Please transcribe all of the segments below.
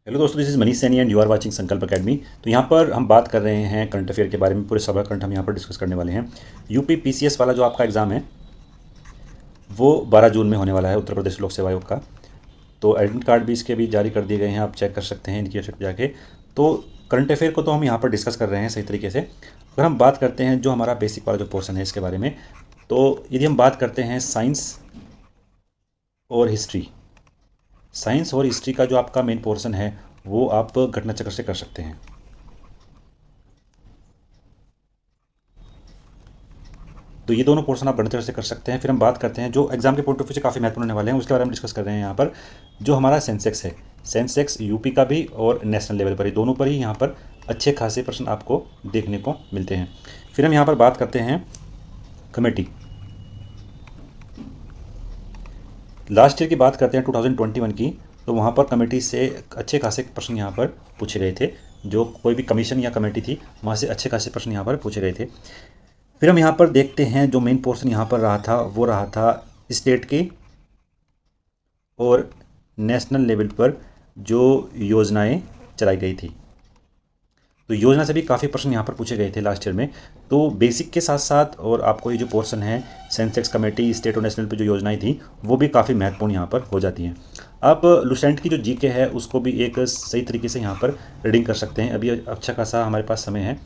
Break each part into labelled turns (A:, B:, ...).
A: Hello दोस्तों, this is Manish Saini and you are watching Sankalp Academy. तो यहाँ पर हम बात कर रहे हैं करंट अफेयर के बारे में। पूरे सभा करंट हम यहाँ पर डिस्कस करने वाले हैं। यूपी पीसीएस वाला जो आपका एग्ज़ाम है वो 12 जून में होने वाला है, उत्तर प्रदेश लोक सेवा आयोग का। तो एडमिट कार्ड भी इसके भी जारी कर दिए गए हैं, आप चेक कर सकते हैं इनकी वेबसाइट पर जाके। तो करंट अफेयर को तो हम यहाँ पर डिस्कस कर रहे हैं सही तरीके से। अगर हम बात करते हैं जो हमारा बेसिक वाला जो पोर्सन है इसके बारे में, तो यदि हम बात करते हैं साइंस और हिस्ट्री, साइंस और हिस्ट्री का जो आपका मेन पोर्शन है वो आप घटना चक्र से कर सकते हैं। तो ये दोनों पोर्शन आप गणित से कर सकते हैं। फिर हम बात करते हैं जो एग्जाम के पॉइंट ऑफ व्यू से काफ़ी महत्वपूर्ण होने वाले हैं, उसके बारे में डिस्कस कर रहे हैं यहाँ पर। जो हमारा सेंसेक्स है, सेंसेक्स यूपी का भी और नेशनल लेवल पर ही, दोनों पर ही यहाँ पर अच्छे खासे प्रश्न आपको देखने को मिलते हैं। फिर हम यहाँ पर बात करते हैं कमेटी। लास्ट ईयर की बात करते हैं 2021 की, तो वहाँ पर कमेटी से अच्छे खासे प्रश्न यहाँ पर पूछे गए थे। जो कोई भी कमीशन या कमेटी थी वहाँ से अच्छे खासे प्रश्न यहाँ पर पूछे गए थे। फिर हम यहाँ पर देखते हैं जो मेन पोर्शन यहाँ पर रहा था वो रहा था स्टेट की और नेशनल लेवल पर जो योजनाएं चलाई गई थी। तो योजना से भी काफ़ी प्रश्न यहाँ पर पूछे गए थे लास्ट ईयर में। तो बेसिक के साथ साथ और आपको ये जो पोर्शन है सेंसेक्स, कमेटी, स्टेट और नेशनल पे जो योजनाएं थी वो भी काफ़ी महत्वपूर्ण यहाँ पर हो जाती हैं। आप लुसेंट की जो जीके है उसको भी एक सही तरीके से यहाँ पर रीडिंग कर सकते हैं। अभी अच्छा खासा हमारे पास समय है,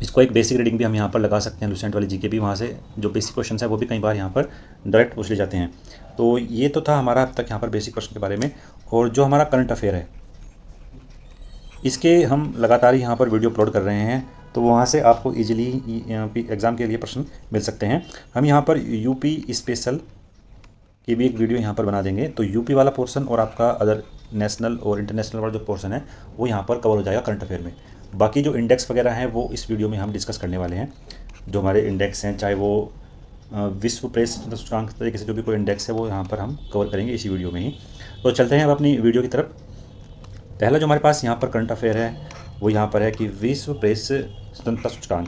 A: इसको एक बेसिक रीडिंग भी हम यहाँ पर लगा सकते हैं। लुसेंट वाली जीके भी, वहाँ से जो बेसिक क्वेश्चन है वो भी कई बार यहाँ पर डायरेक्ट पूछ ले जाते हैं। तो ये तो था हमारा अब तक यहाँ पर बेसिक क्वेश्चन के बारे में। और जो हमारा करंट अफेयर है इसके हम लगातार ही यहाँ पर वीडियो अपलोड कर रहे हैं, तो वहाँ से आपको ईजिली एग्ज़ाम के लिए प्रश्न मिल सकते हैं। हम यहाँ पर यूपी स्पेशल की भी एक वीडियो यहाँ पर बना देंगे। तो यूपी वाला पोर्शन और आपका अदर नेशनल और इंटरनेशनल वाला जो पोर्शन है वो यहाँ पर कवर हो जाएगा करंट अफेयर में। बाकी जो इंडेक्स वगैरह हैं वो इस वीडियो में हम डिस्कस करने वाले हैं। जो हमारे इंडेक्स हैं, चाहे वो विश्व प्रेस सूचकांक तरीके से जो भी कोई इंडेक्स है वो यहाँ पर हम कवर करेंगे इसी वीडियो में ही। तो चलते हैं अब अपनी वीडियो की तरफ। पहला जो हमारे पास यहाँ पर करंट अफेयर है वो यहाँ पर है कि विश्व प्रेस स्वतंत्रता सूचकांक।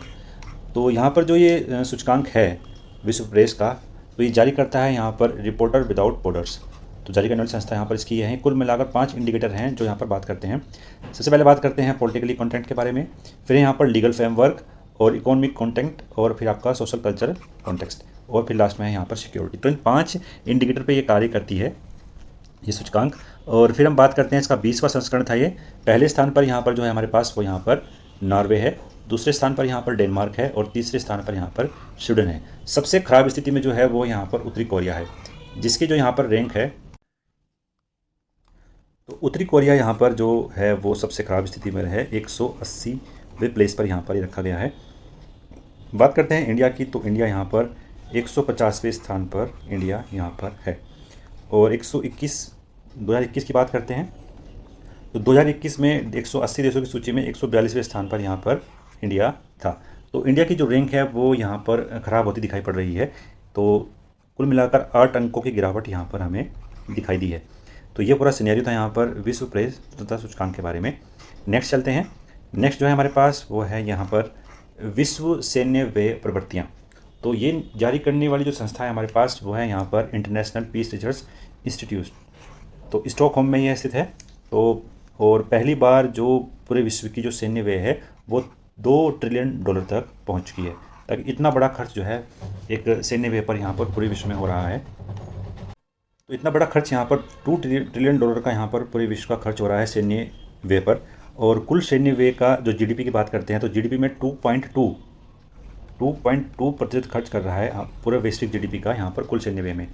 A: तो यहाँ पर जो ये सूचकांक है विश्व प्रेस का, तो ये जारी करता है यहाँ पर रिपोर्टर विदाउट बॉर्डर्स। तो जारी करने वाली संस्था यहाँ पर इसकी ये है। कुल मिलाकर 5 इंडिकेटर हैं जो यहाँ पर बात करते हैं। सबसे पहले बात करते हैं पॉलिटिकली कंटेंट के बारे में, फिर यहाँ पर लीगल फ्रेमवर्क और इकोनॉमिक कंटेंट, और फिर आपका सोशल कल्चर कॉन्टेक्स्ट, और फिर लास्ट में है यहाँ पर सिक्योरिटी। तो इन 5 इंडिकेटर पर ये कार्य करती है ये सूचकांक। और फिर हम बात करते हैं इसका 20वां संस्करण था ये। पहले स्थान पर यहाँ पर जो है हमारे पास वो यहाँ पर नॉर्वे है, दूसरे स्थान पर यहाँ पर डेनमार्क है, और तीसरे स्थान पर यहाँ पर स्वीडन है। सबसे खराब स्थिति में जो है वो यहाँ पर उत्तरी कोरिया है, जिसकी जो यहाँ पर रैंक है, तो उत्तरी कोरिया यहाँ पर जो है वो सबसे खराब स्थिति में है। 180वें प्लेस पर यहाँ पर ये रखा गया है। बात करते हैं इंडिया की, तो इंडिया यहाँ पर 150वें स्थान पर इंडिया यहाँ पर है। और 2021 की बात करते हैं, तो 2021 में 180 देशों की सूची में 142वें स्थान पर यहाँ पर इंडिया था। तो इंडिया की जो रैंक है वो यहाँ पर ख़राब होती दिखाई पड़ रही है। तो कुल मिलाकर 8 अंकों की गिरावट यहाँ पर हमें दिखाई दी है। तो ये पूरा सिनेरियो था यहाँ पर विश्व प्रेस स्वतंत्रता सूचकांक के बारे में। नेक्स्ट चलते हैं। नेक्स्ट जो है हमारे पास वो है यहाँ पर विश्व सैन्य व्यय प्रवृत्तियाँ। तो ये जारी करने वाली जो संस्था है हमारे पास वो है यहाँ पर इंटरनेशनल पीस रिसर्च इंस्टीट्यूट। तो स्टॉकहोम में यह स्थित है। तो और पहली बार जो पूरे विश्व की जो सैन्य व्यय है वो $2 ट्रिलियन तक पहुँच चुकी है। ताकि इतना बड़ा खर्च जो है एक सैन्य व्यय पर यहाँ पर पूरे विश्व में हो रहा है। तो इतना बड़ा खर्च यहाँ पर $2 ट्रिलियन का यहाँ पर पूरे विश्व का खर्च हो रहा है सैन्य व्यय पर। और कुल सैन्य व्यय का जो जीडीपी की बात करते हैं, तो जीडीपी में 2.2% खर्च कर रहा है पूरे वैश्विक जीडीपी का यहाँ पर कुल सैन्य व्यय में।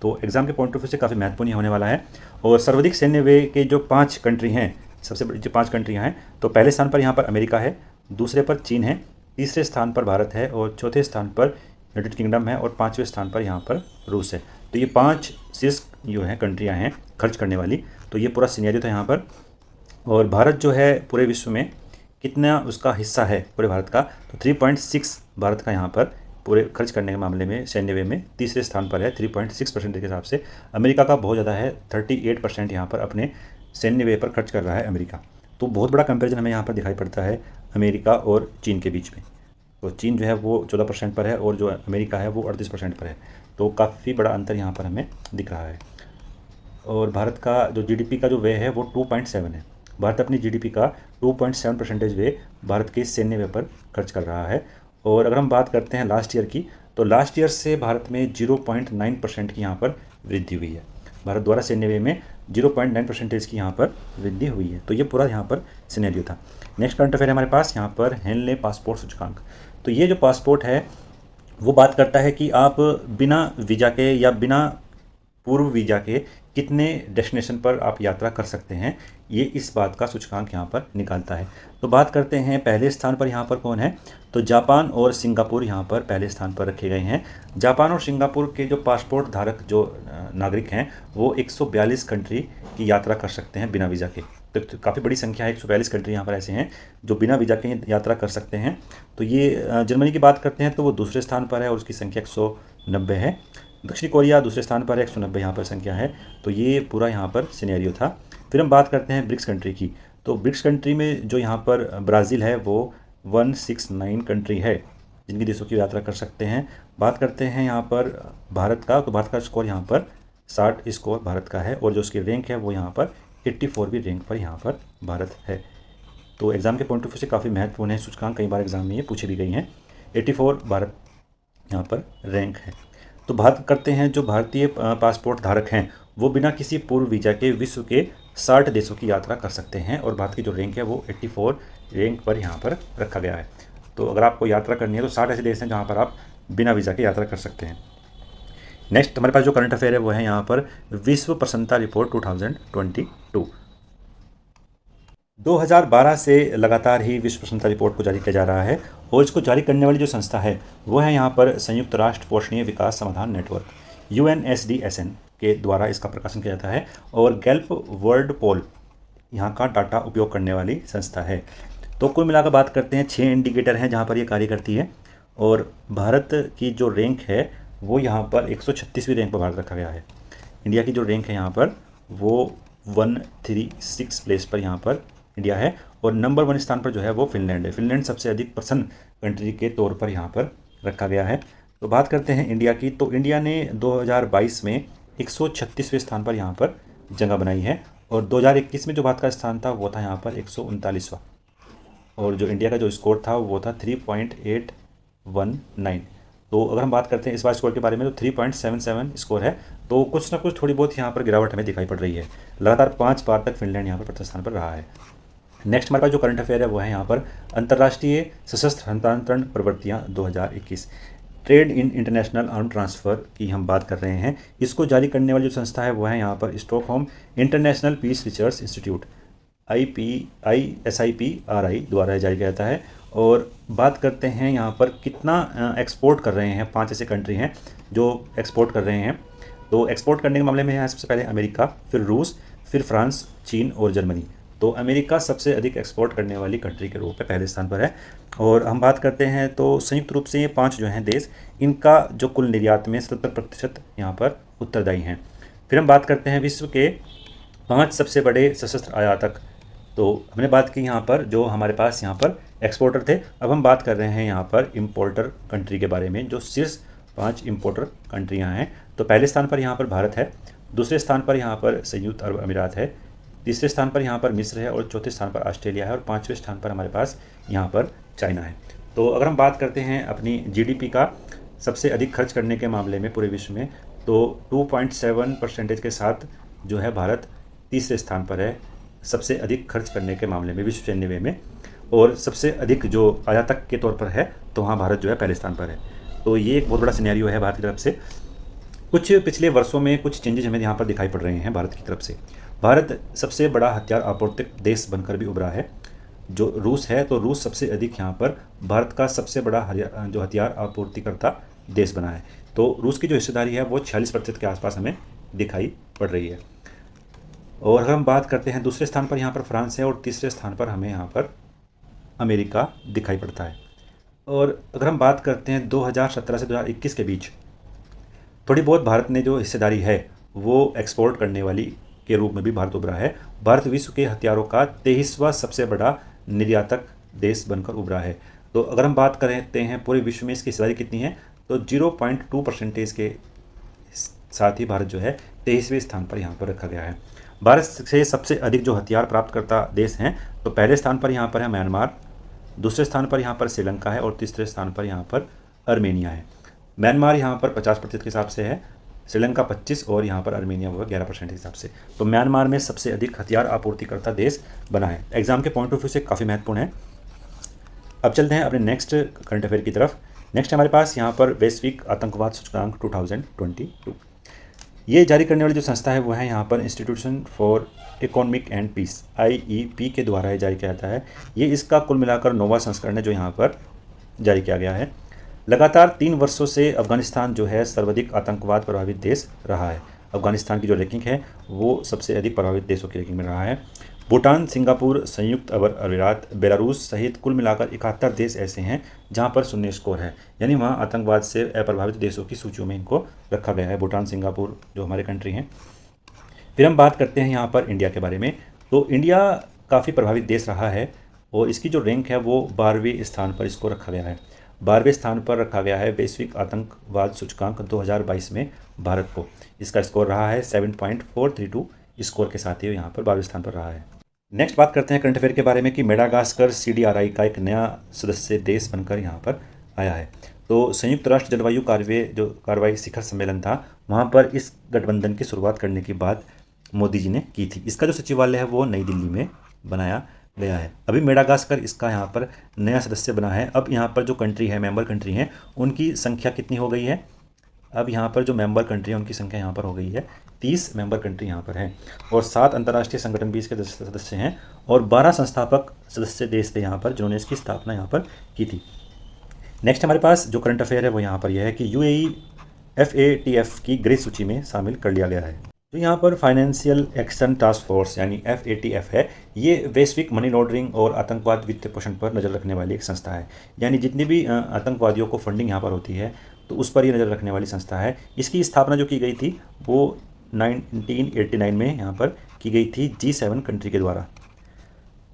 A: तो एग्ज़ाम के पॉइंट ऑफ व्यू से काफ़ी महत्वपूर्ण होने वाला है। और सर्वाधिक सैन्य व्यय के जो 5 कंट्री हैं, सबसे बड़ी जो 5 कंट्रियाँ हैं, तो पहले स्थान पर यहाँ पर अमेरिका है, दूसरे पर चीन है, तीसरे स्थान पर भारत है, और चौथे स्थान पर यूनाइटेड किंगडम है, और 5वें स्थान पर यहाँ पर रूस है। तो ये 5 शीर्ष जो हैं कंट्रियाँ हैं खर्च करने वाली। तो ये पूरा सिनेरियो था यहाँ पर। और भारत जो है पूरे विश्व में कितना उसका हिस्सा है पूरे भारत का, तो 3.6 भारत का यहाँ पर पूरे खर्च करने के मामले में सैन्य व्यय में तीसरे स्थान पर है। 3.6% के हिसाब से अमेरिका का बहुत ज़्यादा है, 38% यहाँ पर अपने सैन्य व्यय पर खर्च कर रहा है अमेरिका। तो बहुत बड़ा कंपैरिजन हमें यहाँ पर दिखाई पड़ता है अमेरिका और चीन के बीच में। तो चीन जो है वो 14% पर है और जो अमेरिका है वो 38% पर है। तो काफ़ी बड़ा अंतर यहाँ पर हमें दिख रहा है। और भारत का जो जीडीपी का जो व्यय है वो 2.7 है। भारत अपनी जीडीपी का 2.7% व्यय भारत के सैन्य व्यय पर खर्च कर रहा है। और अगर हम बात करते हैं लास्ट ईयर की, तो लास्ट ईयर से भारत में 0.9% की यहाँ पर वृद्धि हुई है। भारत द्वारा सैन्य व्यय में 0.9% की यहाँ पर वृद्धि हुई है। तो ये पूरा यहाँ पर सिनेरियो था। नेक्स्ट करंट अफेयर हमारे पास यहाँ पर हेनले पासपोर्ट सूचकांक। तो ये जो पासपोर्ट है वो बात करता है कि आप बिना वीज़ा के या बिना पूर्व वीज़ा के कितने डेस्टिनेशन पर आप यात्रा कर सकते हैं, ये इस बात का सूचकांक यहाँ पर निकालता है। तो बात करते हैं पहले स्थान पर यहाँ पर कौन है, तो जापान और सिंगापुर यहाँ पर पहले स्थान पर रखे गए हैं। जापान और सिंगापुर के जो पासपोर्ट धारक जो नागरिक हैं वो 142 कंट्री की यात्रा कर सकते हैं बिना वीज़ा के। तो काफ़ी बड़ी संख्या है, 142 कंट्री यहाँ पर ऐसे हैं जो बिना वीज़ा के यात्रा कर सकते हैं। तो ये जर्मनी की बात करते हैं तो वो दूसरे स्थान पर है और उसकी संख्या 190 है। दक्षिण कोरिया दूसरे स्थान पर है, 190 यहाँ पर संख्या है। तो ये पूरा यहाँ पर सिनेरियो था। फिर हम बात करते हैं ब्रिक्स कंट्री की। तो ब्रिक्स कंट्री में जो यहाँ पर ब्राज़ील है वो 169 कंट्री है जिनकी देशों की यात्रा कर सकते हैं। बात करते हैं यहाँ पर भारत का, तो भारत का स्कोर यहाँ पर 60 स्कोर भारत का है और जो उसकी रैंक है वो यहाँ पर 84वीं रैंक पर यहाँ पर भारत है। तो एग्ज़ाम के पॉइंट ऑफ व्यू से काफ़ी महत्वपूर्ण है सूचकांक, कई बार एग्जाम में ये पूछे भी गई हैं। 84 भारत यहाँ पर रैंक है। तो बात करते हैं जो भारतीय पासपोर्ट धारक हैं वो बिना किसी पूर्व वीज़ा के विश्व के 60 देशों की यात्रा कर सकते हैं और भारत की जो रैंक है वो 84 रैंक पर यहाँ पर रखा गया है। तो अगर आपको यात्रा करनी है तो 60 ऐसे देश हैं जहाँ पर आप बिना वीज़ा के यात्रा कर सकते हैं। नेक्स्ट हमारे पास जो करंट अफेयर है वो है यहाँ पर विश्व प्रसन्नता रिपोर्ट 2022। 2012 से लगातार ही विश्व प्रसन्नता रिपोर्ट को जारी किया जा रहा है और इसको जारी करने वाली जो संस्था है वो है यहाँ पर संयुक्त राष्ट्र पोषणीय विकास समाधान नेटवर्क UNSDSN के द्वारा इसका प्रकाशन किया जाता है और गैल्प वर्ल्ड पोल यहाँ का डाटा उपयोग करने वाली संस्था है। तो कुल मिलाकर बात करते हैं 6 इंडिकेटर हैं जहाँ पर ये कार्य करती है और भारत की जो रैंक है वो यहाँ पर 136वीं रैंक पर भारत रखा गया है। इंडिया की जो रैंक है यहाँ पर वो 136 प्लेस पर यहाँ पर इंडिया है और नंबर 1 स्थान पर जो है वो फिनलैंड है। फिनलैंड सबसे अधिक प्रसन्न कंट्री के तौर पर यहाँ पर रखा गया है। तो बात करते हैं इंडिया की, तो इंडिया ने 2022 में 136वें स्थान पर यहाँ पर जगह बनाई है और 2021 में जो भारत का स्थान था वो था यहाँ पर 139वां और जो इंडिया का जो स्कोर था वो था 3.819। तो अगर हम बात करते हैं इस बार स्कोर के बारे में तो 3.77 स्कोर है। तो कुछ ना कुछ थोड़ी बहुत यहाँ पर गिरावट हमें दिखाई पड़ रही है। लगातार 5 बार तक फिनलैंड यहाँ पर प्रथम स्थान पर रहा है। नेक्स्ट हमारे पास जो करंट अफेयर है वो है यहाँ पर अंतर्राष्ट्रीय सशस्त्र हस्तांतरण प्रवृत्तियाँ 2021। Trade in international arm transfer की हम बात कर रहे हैं। इसको जारी करने वाली जो संस्था है वो है यहाँ पर Stockholm International Peace Research Institute ISIPRI द्वारा जारी किया जाता है। और बात करते हैं यहाँ पर कितना एक्सपोर्ट कर रहे हैं। 5 ऐसे कंट्री हैं जो एक्सपोर्ट कर रहे हैं। तो एक्सपोर्ट करने के मामले में है सबसे पहले अमेरिका, फिर रूस, फिर फ्रांस, चीन और जर्मनी। तो अमेरिका सबसे अधिक एक्सपोर्ट करने वाली कंट्री के रूप में पहले स्थान पर है। और हम बात करते हैं तो संयुक्त रूप से ये 5 जो हैं देश, इनका जो कुल निर्यात में 70% यहाँ पर उत्तरदायी हैं। फिर हम बात करते हैं विश्व के 5 सबसे बड़े सशस्त्र आयातक। तो हमने बात की यहाँ पर जो हमारे पास यहाँ पर एक्सपोर्टर थे, अब हम बात कर रहे हैं यहाँ पर इम्पोर्टर कंट्री के बारे में जो शीर्ष 5 इम्पोर्टर कंट्रियाँ हैं। तो पहले स्थान पर यहाँ पर भारत है, दूसरे स्थान पर यहाँ पर संयुक्त अरब अमीरात है, तीसरे स्थान पर यहाँ पर मिस्र है और चौथे स्थान पर ऑस्ट्रेलिया है और 5वें स्थान पर हमारे पास यहाँ पर चाइना है। तो अगर हम बात करते हैं अपनी जीडीपी का सबसे अधिक खर्च करने के मामले में पूरे विश्व में, तो 2.7% के साथ जो है भारत तीसरे स्थान पर है सबसे अधिक खर्च करने के मामले में विश्व सैन्य में। और सबसे अधिक जो आयातक के तौर पर है तो वहाँ भारत जो है पहले स्थान पर है। तो ये एक बहुत बड़ा सिनेरियो है भारत की तरफ से। कुछ पिछले वर्षों में कुछ चेंजेस हमें यहाँ पर दिखाई पड़ रहे हैं भारत की तरफ से। भारत सबसे बड़ा हथियार आपूर्तिक देश बनकर भी उभरा है। जो रूस है तो रूस सबसे अधिक यहाँ पर भारत का सबसे बड़ा जो हथियार आपूर्तिकर्ता देश बना है। तो रूस की जो हिस्सेदारी है वो 46% के आसपास हमें दिखाई पड़ रही है। और अगर हम बात करते हैं दूसरे स्थान पर यहाँ पर फ्रांस है और तीसरे स्थान पर हमें यहाँ पर अमेरिका दिखाई पड़ता है। और अगर हम बात करते हैं 2017 से 2021 के बीच थोड़ी बहुत भारत ने जो हिस्सेदारी है वो एक्सपोर्ट करने वाली के रूप में भी भारत उभरा है। भारत विश्व के हथियारों का 23वां सबसे बड़ा निर्यातक देश बनकर उभरा है। तो अगर हम बात करते हैं पूरे विश्व में इसकी हिस्सेदारी कितनी है तो 0.2% के साथ ही भारत जो है 23वें स्थान पर यहाँ पर रखा गया है। भारत से सबसे अधिक जो हथियार प्राप्त करता देश हैं, तो पहले स्थान पर यहाँ पर है म्यांमार, दूसरे स्थान पर यहाँ पर श्रीलंका है और तीसरे स्थान पर यहाँ पर अर्मेनिया है। म्यांमार यहाँ पर 50% के हिसाब से है, श्रीलंका 25 और यहाँ पर अर्मेनिया वो 11% के हिसाब से। तो म्यांमार में सबसे अधिक हथियार आपूर्तिकर्ता देश बना है। एग्जाम के पॉइंट ऑफ व्यू से काफ़ी महत्वपूर्ण है। अब चलते हैं अपने नेक्स्ट करंट अफेयर की तरफ। नेक्स्ट हमारे पास यहाँ पर वैश्विक आतंकवाद सूचकांक 2022। ये जारी करने वाली जो संस्था है वो है यहाँ पर Institution for Economic and Peace, IEP के द्वारा ये जारी किया जाता है। ये इसका कुल मिलाकर 9वां संस्करण है जो यहाँ पर जारी किया गया है। लगातार 3 वर्षों से अफगानिस्तान जो है सर्वाधिक आतंकवाद प्रभावित देश रहा है। अफगानिस्तान की जो रैंकिंग है वो सबसे अधिक प्रभावित देशों की रैंकिंग में रहा है। भूटान, सिंगापुर, संयुक्त अरब अमीरात, बेलारूस सहित कुल मिलाकर 71 देश ऐसे हैं जहां पर 0 स्कोर है, यानी वहां आतंकवाद से अप्रभावित देशों की सूचियों में इनको रखा गया है, भूटान, सिंगापुर जो हमारे कंट्री हैं। फिर हम बात करते हैं यहाँ पर इंडिया के बारे में। तो इंडिया काफ़ी प्रभावित देश रहा है और इसकी जो रैंक है वो 12वें स्थान पर इसको रखा गया है। 12वें स्थान पर रखा गया है वैश्विक आतंकवाद सूचकांक 2022 में भारत को। इसका स्कोर रहा है 7.432 स्कोर के साथ ही यहाँ पर 12वें स्थान पर रहा है। नेक्स्ट बात करते हैं करंट अफेयर के बारे में कि मेडागास्कर CDRI का एक नया सदस्य देश बनकर यहाँ पर आया है। तो संयुक्त राष्ट्र जलवायु कार्रवाई शिखर सम्मेलन था, वहाँ पर इस गठबंधन की शुरुआत करने की बात मोदी जी ने की थी। इसका जो सचिवालय है वो नई दिल्ली में बनाया गया है। अभी मेडागास्कर इसका यहाँ पर नया सदस्य बना है। अब यहाँ पर जो कंट्री है, मेंबर कंट्री हैं, उनकी संख्या कितनी हो गई है? अब यहाँ पर जो मेंबर कंट्री है उनकी संख्या यहाँ पर हो गई है 30 मेंबर कंट्री यहाँ पर हैं और 7 अंतर्राष्ट्रीय संगठन भी इसके सदस्य हैं और 12 संस्थापक सदस्य देश थे यहाँ पर जिन्होंने इसकी स्थापना यहाँ पर की थी। नेक्स्ट हमारे पास जो करंट अफेयर है वो यहाँ पर यह है कि UAE FATF की ग्रे सूची में शामिल कर लिया गया है। जो यहाँ पर फाइनेंशियल एक्शन टास्क फोर्स यानी FATF है, ये वैश्विक मनी लॉन्ड्रिंग और आतंकवाद वित्त पोषण पर नज़र रखने वाली एक संस्था है। यानी जितनी भी आतंकवादियों को फंडिंग यहाँ पर होती है तो उस पर ये नज़र रखने वाली संस्था है। इसकी स्थापना जो की गई थी वो 1989 में यहाँ पर की गई थी G7 कंट्री के द्वारा।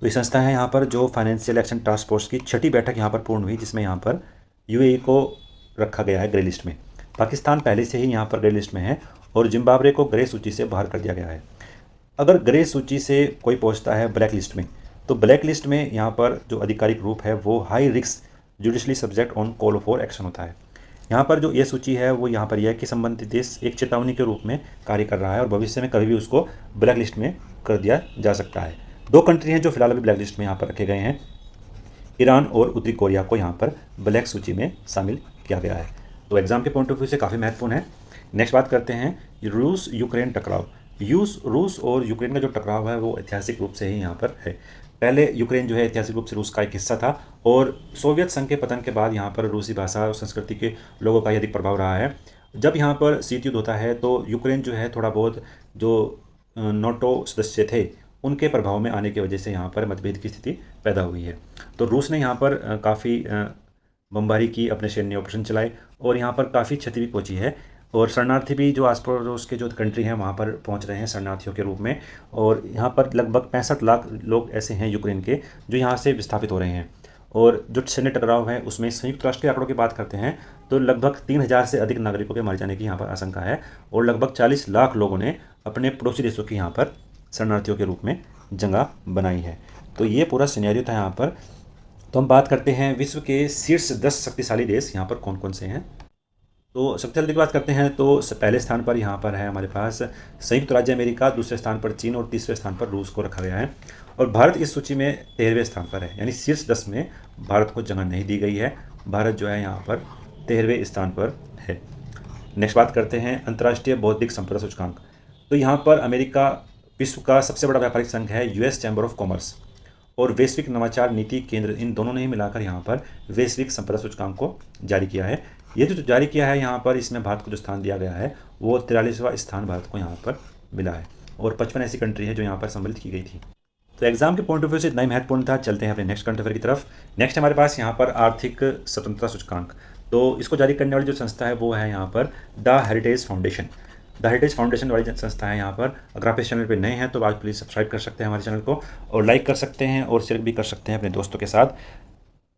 A: तो ये संस्था है यहाँ पर जो फाइनेंशियल एक्शन टास्क फोर्स की 6ठी बैठक यहाँ पर पूर्ण हुई, जिसमें यहाँ पर UAE को रखा गया है ग्रे लिस्ट में। पाकिस्तान पहले से ही यहाँ पर ग्रे लिस्ट में है और जिम्बाब्वे को ग्रे सूची से बाहर कर दिया गया है। अगर ग्रे सूची से कोई पहुँचता है ब्लैक लिस्ट में, तो ब्लैक लिस्ट में यहाँ पर जो आधिकारिक रूप है वो high risk judicially subject on call for action होता है। यहाँ पर जो ये सूची है वो यहाँ पर यह है कि संबंधित देश एक चेतावनी के रूप में कार्य कर रहा है और भविष्य में कभी भी उसको ब्लैक लिस्ट में कर दिया जा सकता है। 2 कंट्री हैं जो फिलहाल अभी ब्लैक लिस्ट में यहाँ पर रखे गए हैं, ईरान और उत्तरी कोरिया को यहाँ पर ब्लैक सूची में शामिल किया गया है। तो एग्जाम के पॉइंट ऑफ व्यू से काफ़ी महत्वपूर्ण है। नेक्स्ट बात करते हैं रूस यूक्रेन टकराव। रूस और यूक्रेन का जो टकराव है वो ऐतिहासिक रूप से ही यहाँ पर है। पहले यूक्रेन जो है ऐतिहासिक रूप से रूस का एक हिस्सा था और सोवियत संघ के पतन के बाद यहाँ पर रूसी भाषा और संस्कृति के लोगों का अधिक प्रभाव रहा है। जब यहाँ पर शीत युद्ध होता है तो यूक्रेन जो है थोड़ा बहुत जो नाटो सदस्य थे उनके प्रभाव में आने की वजह से यहाँ पर मतभेद की स्थिति पैदा हुई है। तो रूस ने यहाँ पर काफ़ी बमबारी की, अपने सैन्य ऑपरेशन चलाए और यहाँ पर काफ़ी क्षति भी पहुँची है और शरणार्थी भी जो आस पड़ोस के जो कंट्री हैं वहाँ पर पहुँच रहे हैं शरणार्थियों के रूप में। और यहाँ पर लगभग 65 लाख लोग ऐसे हैं यूक्रेन के जो यहाँ से विस्थापित हो रहे हैं। और जो सैन्य टकराव है उसमें संयुक्त राष्ट्र के आंकड़ों की बात करते हैं तो लगभग 3000 से अधिक नागरिकों के मारे जाने की यहाँ पर आशंका है और लगभग 40 लाख लोगों ने अपने पड़ोसी देशों की यहाँ पर शरणार्थियों के रूप में जगह बनाई है। तो ये पूरा सिनेरियो था यहाँ पर। तो हम बात करते हैं विश्व के शीर्ष 10 शक्तिशाली देश यहाँ पर कौन कौन से हैं। तो शक्तिशाली की बात करते हैं तो पहले स्थान पर यहाँ पर है हमारे पास संयुक्त राज्य अमेरिका, दूसरे स्थान पर चीन और तीसरे स्थान पर रूस को रखा गया है। और भारत इस सूची में 13वें स्थान पर है, यानी शीर्ष 10 में भारत को जगह नहीं दी गई है। भारत जो है यहाँ पर 13वें स्थान पर है। नेक्स्ट बात करते हैं अंतर्राष्ट्रीय बौद्धिक संपदा सूचकांक। तो यहाँ पर अमेरिका विश्व का सबसे बड़ा व्यापारिक संघ है US चैम्बर ऑफ कॉमर्स और वैश्विक नवाचार नीति केंद्र, इन दोनों ने ही मिलाकर यहाँ पर वैश्विक संपदा सूचकांक को जारी किया है। ये जो जारी किया है यहाँ पर इसमें भारत को जो स्थान दिया गया है वो 43वां स्थान भारत को यहाँ पर मिला है और 55 ऐसी कंट्री है जो यहाँ पर सम्मिलित की गई थी। तो एग्जाम के पॉइंट ऑफ व्यू से इतना ही महत्वपूर्ण था। चलते हैं अपने नेक्स्ट करंट अफेयर की तरफ। नेक्स्ट हमारे पास यहाँ पर आर्थिक स्वतंत्रता सूचकांक। तो इसको जारी करने वाली जो संस्था है वो है यहाँ पर the heritage foundation. The heritage foundation वाली संस्था है यहाँ पर। अगर आप इस चैनल पर नए हैं तो आज प्लीज़ सब्सक्राइब कर सकते हैं हमारे चैनल को और लाइक कर सकते हैं और शेयर भी कर सकते हैं अपने दोस्तों के साथ।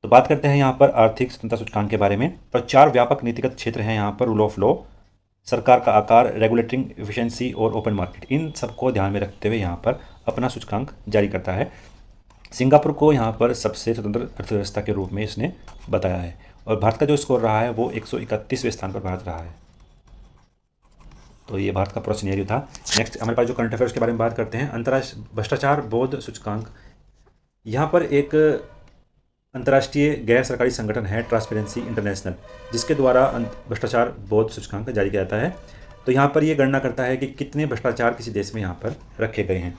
A: तो बात करते हैं यहाँ पर आर्थिक स्वतंत्रता सूचकांक के बारे में। तो 4 व्यापक नीतिगत क्षेत्र हैं यहाँ पर रूल ऑफ लॉ, सरकार का आकार, रेगुलेटिंग एफिशिएंसी और ओपन मार्केट, इन सबको ध्यान में रखते हुए यहाँ पर अपना सूचकांक जारी करता है। सिंगापुर को यहाँ पर सबसे स्वतंत्र अर्थव्यवस्था के रूप में इसने बताया है। और भारत का जो स्कोर रहा है वो 131वें स्थान पर भारत रहा है। तो ये भारत का पूरा सिनेरियो था। नेक्स्ट हमारे पास जो करंट अफेयर्स के बारे में बात करते हैं, अंतर्राष्ट्रीय भ्रष्टाचार बोध सूचकांक। यहाँ पर एक अंतर्राष्ट्रीय गैर सरकारी संगठन है ट्रांसपेरेंसी इंटरनेशनल, जिसके द्वारा भ्रष्टाचार बोध सूचकांक जारी किया जाता है। तो यहाँ पर ये गणना करता है कि कितने भ्रष्टाचार किसी देश में यहाँ पर रखे गए हैं।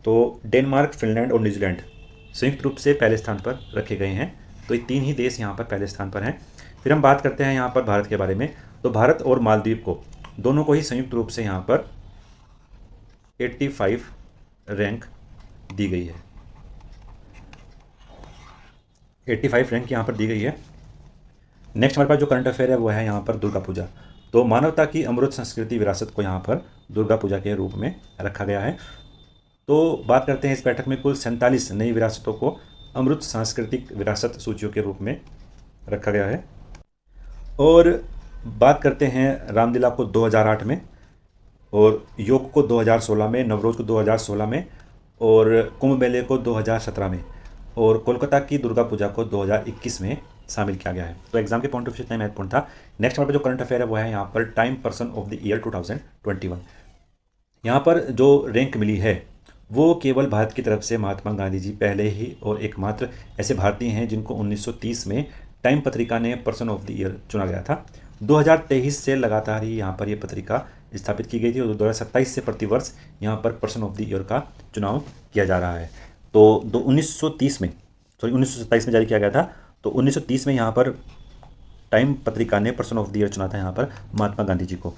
A: तो डेनमार्क, फिनलैंड और न्यूजीलैंड संयुक्त रूप से पहले स्थान पर रखे गए हैं। तो ये 3 ही देश यहाँ पर पहले स्थान पर हैं। फिर हम बात करते हैं यहाँ पर भारत के बारे में। तो भारत और मालदीव को दोनों को ही संयुक्त रूप से यहाँ पर 85 रैंक दी गई है। 85 रैंक यहाँ पर दी गई है। नेक्स्ट हमारे पास जो करंट अफेयर है वो है यहाँ पर दुर्गा पूजा। तो मानवता की अमृत संस्कृति विरासत को यहाँ पर दुर्गा पूजा के रूप में रखा गया है। तो बात करते हैं इस बैठक में कुल 47 नई विरासतों को अमृत सांस्कृतिक विरासत सूचियों के रूप में रखा गया है। और बात करते हैं रामलीला को 2008 में, और योग को 2016 में, नवरोज को 2016 में, और कुंभ मेले को 2017 में, और कोलकाता की दुर्गा पूजा को 2021 में शामिल किया गया है। तो एग्जाम के पॉइंट ऑफ व्यू इतना महत्वपूर्ण था। नेक्स्ट हमारे पास जो करंट अफेयर है वो है यहाँ पर time person of the year 2021। यहाँ पर जो रैंक मिली है वो केवल भारत की तरफ से महात्मा गांधी जी पहले ही और एकमात्र ऐसे भारतीय हैं जिनको 1930 में टाइम पत्रिका ने पर्सन ऑफ द ईयर चुना गया था। 2023 से लगातार ही यहाँ पर ये पत्रिका स्थापित की गई थी, और 2027 से प्रतिवर्ष यहाँ पर पर्सन ऑफ द ईयर का चुनाव किया जा रहा है। तो 1927 में जारी किया गया था। तो 1930 में यहाँ पर टाइम पत्रिका ने पर्सन ऑफ द ईयर चुना था यहाँ पर महात्मा गांधी जी को।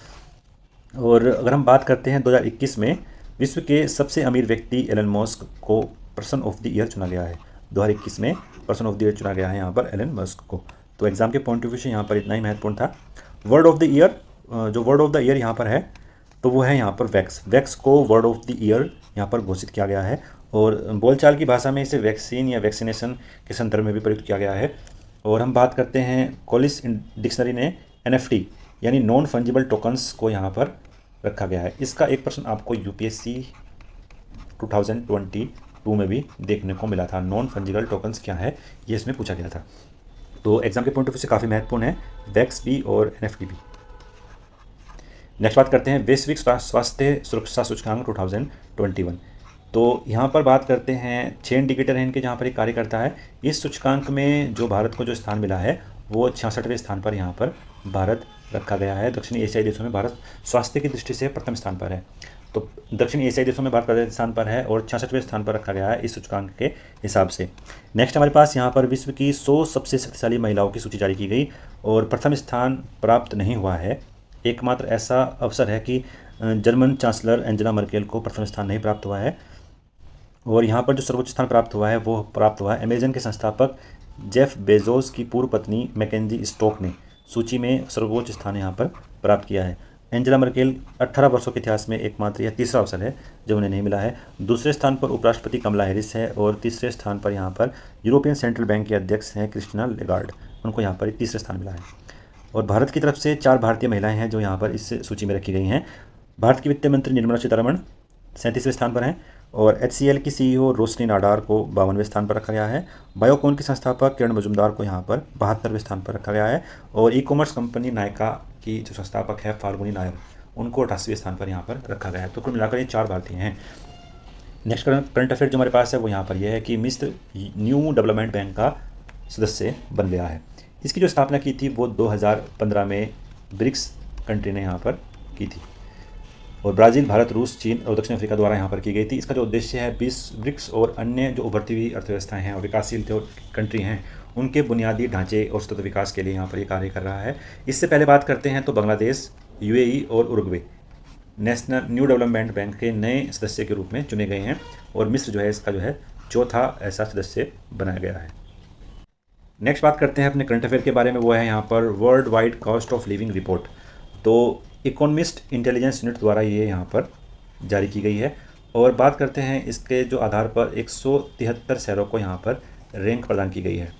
A: और अगर हम बात करते हैं 2021 में विश्व के सबसे अमीर व्यक्ति एलन मस्क को पर्सन ऑफ द ईयर चुना गया है। 2021 में पर्सन ऑफ द ईयर चुना गया है यहाँ पर एलन मस्क को। तो एग्जाम के पॉइंट ऑफ व्यू से यहाँ पर इतना ही महत्वपूर्ण था। वर्ड ऑफ द ईयर, जो वर्ड ऑफ द ईयर यहाँ पर है तो वो है यहाँ पर वैक्स। वैक्स को वर्ड ऑफ द ईयर यहाँ पर घोषित किया गया है, और बोलचाल की भाषा में इसे वैक्सीन या वैक्सीनेशन के संदर्भ में भी प्रयुक्त किया गया है। और हम बात करते हैं कॉलिस डिक्शनरी ने NFT यानी नॉन फंजिबल टोकन्स को यहाँ पर रखा गया है। इसका एक प्रश्न आपको UPSC 2022 में भी देखने को मिला था। नॉन फंजिबल टोकन्स क्या है ये इसमें पूछा गया था। तो एग्जाम के पॉइंट ऑफ व्यू से काफ़ी महत्वपूर्ण है वैक्स भी और NFT भी। नेक्स्ट बात करते हैं वैश्विक स्वास्थ्य सुरक्षा सूचकांक 2021। तो यहाँ पर बात करते हैं 6 इंडिकेटर हैं इनके जहाँ पर ये कार्य करता है। इस सूचकांक में जो भारत को जो स्थान मिला है वो 66वें स्थान पर यहाँ पर भारत रखा गया है। दक्षिणी एशियाई देशों में भारत स्वास्थ्य की दृष्टि से प्रथम स्थान पर है। तो दक्षिणी एशियाई देशों में भारत प्रथम स्थान पर है और 66वें स्थान पर रखा गया है इस सूचकांक के हिसाब से। नेक्स्ट हमारे पास यहाँ पर विश्व की 100 सबसे शक्तिशाली महिलाओं की सूची जारी की गई, और प्रथम स्थान प्राप्त नहीं हुआ है। एकमात्र ऐसा अवसर है कि जर्मन चांसलर एंजेला मर्केल को प्रथम स्थान नहीं प्राप्त हुआ है। और यहाँ पर जो सर्वोच्च स्थान प्राप्त हुआ है वो प्राप्त हुआ है अमेजन के संस्थापक जेफ बेजोस की पूर्व पत्नी मैकेंजी स्टोक ने सूची में सर्वोच्च स्थान यहाँ पर प्राप्त किया है। एंजेला मर्केल 18 वर्षों के इतिहास में एकमात्र यह तीसरा अवसर है जो उन्हें नहीं मिला है। दूसरे स्थान पर उपराष्ट्रपति कमला हैरिस है, और तीसरे स्थान पर यहाँ पर यूरोपियन सेंट्रल बैंक के अध्यक्ष हैं क्रिस्टिना लेगार्ड, उनको यहाँ पर तीसरा स्थान मिला है। और भारत की तरफ से 4 भारतीय महिलाएं हैं जो यहाँ पर इस सूची में रखी गई हैं। भारत की वित्त मंत्री निर्मला सीतारमण 37वें स्थान पर हैं, और HCL की CEO रोशनी नाडार को 52वें स्थान पर रखा गया है। बायोकॉन के संस्थापक किरण मजुमदार को यहाँ पर 72वें स्थान पर रखा गया है, और ई-कॉमर्स कंपनी नायका की जो संस्थापक है फाल्गुनी नायर, उनको 88वें स्थान पर यहाँ पर रखा गया है। तो कुल मिलाकर ये 4 भारतीय हैं। नेक्स्ट करंट अफेयर जो हमारे पास है वो यहाँ पर यह है कि मिस्र न्यू डेवलपमेंट बैंक का सदस्य बन गया है। इसकी जो स्थापना की थी वो 2015 में ब्रिक्स कंट्री ने यहाँ पर की थी, और ब्राज़ील, भारत, रूस, चीन और दक्षिण अफ्रीका द्वारा यहाँ पर की गई थी। इसका जो उद्देश्य है ब्रिक्स और अन्य जो उभरती हुई अर्थव्यवस्थाएं हैं और विकासशील जो कंट्री हैं उनके बुनियादी ढांचे और सतत विकास के लिए यहाँ पर ये कार्य कर रहा है। इससे पहले बात करते हैं तो बांग्लादेश, UAE और Uruguay national new development bank के नए सदस्य के रूप में चुने गए हैं, और मिस्र जो है इसका जो है चौथा ऐसा सदस्य बनाया गया है। नेक्स्ट बात करते हैं अपने करंट अफेयर के बारे में, वो है यहाँ पर world wide cost of living report. तो इकोनॉमिस्ट इंटेलिजेंस यूनिट द्वारा ये यहाँ पर जारी की गई है, और बात करते हैं इसके जो आधार पर 173 शहरों को यहाँ पर रैंक प्रदान की गई है।